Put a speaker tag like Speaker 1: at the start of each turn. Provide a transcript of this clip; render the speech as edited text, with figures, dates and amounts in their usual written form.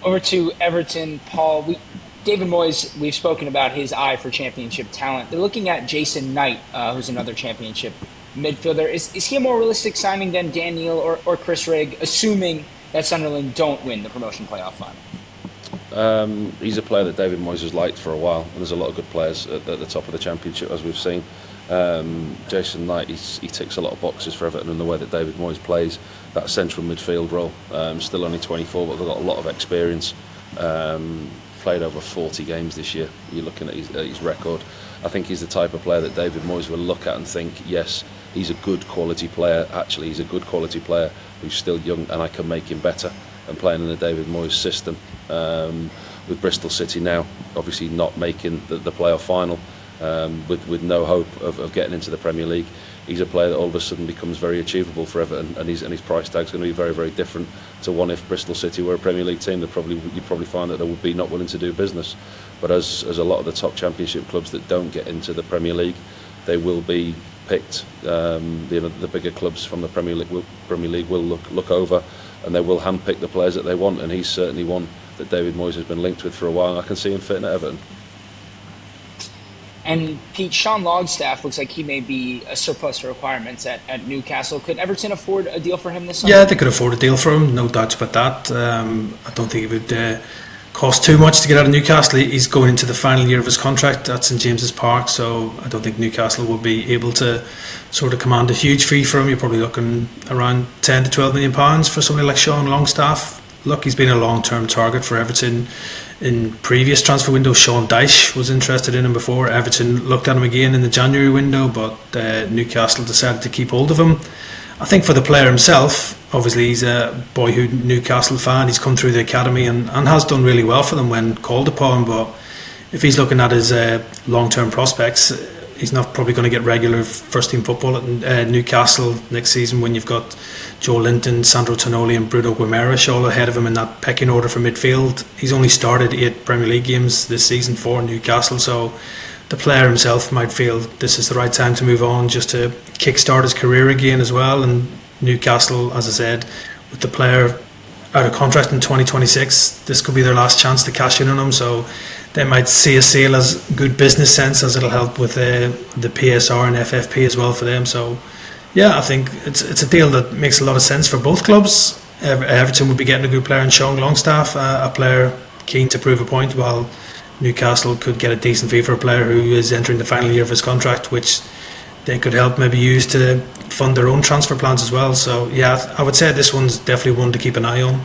Speaker 1: Over to Everton, Paul. David Moyes, we've spoken about his eye for championship talent. They're looking at Jason Knight, who's another championship midfielder. Is he a more realistic signing than Dan Neil or Chris Rigg, assuming that Sunderland don't win the promotion playoff final?
Speaker 2: He's a player that David Moyes has liked for a while, and there's a lot of good players at the top of the championship, as we've seen. Jason Knight, he ticks a lot of boxes for Everton in the way that David Moyes plays that central midfield role. Still only 24, but they've got a lot of experience. Played over 40 games this year. You're looking at his record. I think he's the type of player that David Moyes will look at and think, yes, he's a good quality player. Actually, he's a good quality player who's still young, and I can make him better. And playing in the David Moyes system with Bristol City now, obviously not making the playoff final, with no hope of getting into the Premier League. He's a player that all of a sudden becomes very achievable for Everton, and his price tag's going to be very, very different to one if Bristol City were a Premier League team. You'd probably find that they would be not willing to do business. But as a lot of the top Championship clubs that don't get into the Premier League, they will be picked. The bigger clubs from the Premier League will look over, and they will handpick the players that they want. And he's certainly one that David Moyes has been linked with for a while. I can see him fitting at Everton.
Speaker 1: And Pete, Sean Longstaff looks like he may be a surplus to requirements at Newcastle. Could Everton afford a deal for him this summer?
Speaker 3: Yeah, they could afford a deal for him, no doubts about that. I don't think it would cost too much to get out of Newcastle. He's going into the final year of his contract at St James's Park, so I don't think Newcastle will be able to sort of command a huge fee for him. You're probably looking around 10 to 12 million pounds for somebody like Sean Longstaff. Look, he's been a long-term target for Everton. In previous transfer windows, Sean Dyche was interested in him before. Everton looked at him again in the January window, but Newcastle decided to keep hold of him. I think for the player himself, obviously he's a boyhood Newcastle fan. He's come through the academy and has done really well for them when called upon. But if he's looking at his long-term prospects, he's not probably going to get regular first-team football at Newcastle next season when you've got Joe Linton, Sandro Tonali and Bruno Guimaraes all ahead of him in that pecking order for midfield. He's only started 8 Premier League games this season for Newcastle, so the player himself might feel this is the right time to move on, just to kickstart his career again as well. And Newcastle, as I said, with the player out of contract in 2026, this could be their last chance to cash in on him, so they might see a sale as good business sense, as it'll help with the PSR and FFP as well for them. So yeah, I think it's a deal that makes a lot of sense for both clubs. Everton would be getting a good player in Sean Longstaff, a player keen to prove a point, while Newcastle could get a decent fee for a player who is entering the final year of his contract, which they could help maybe use to fund their own transfer plans as well. So yeah, I would say this one's definitely one to keep an eye on.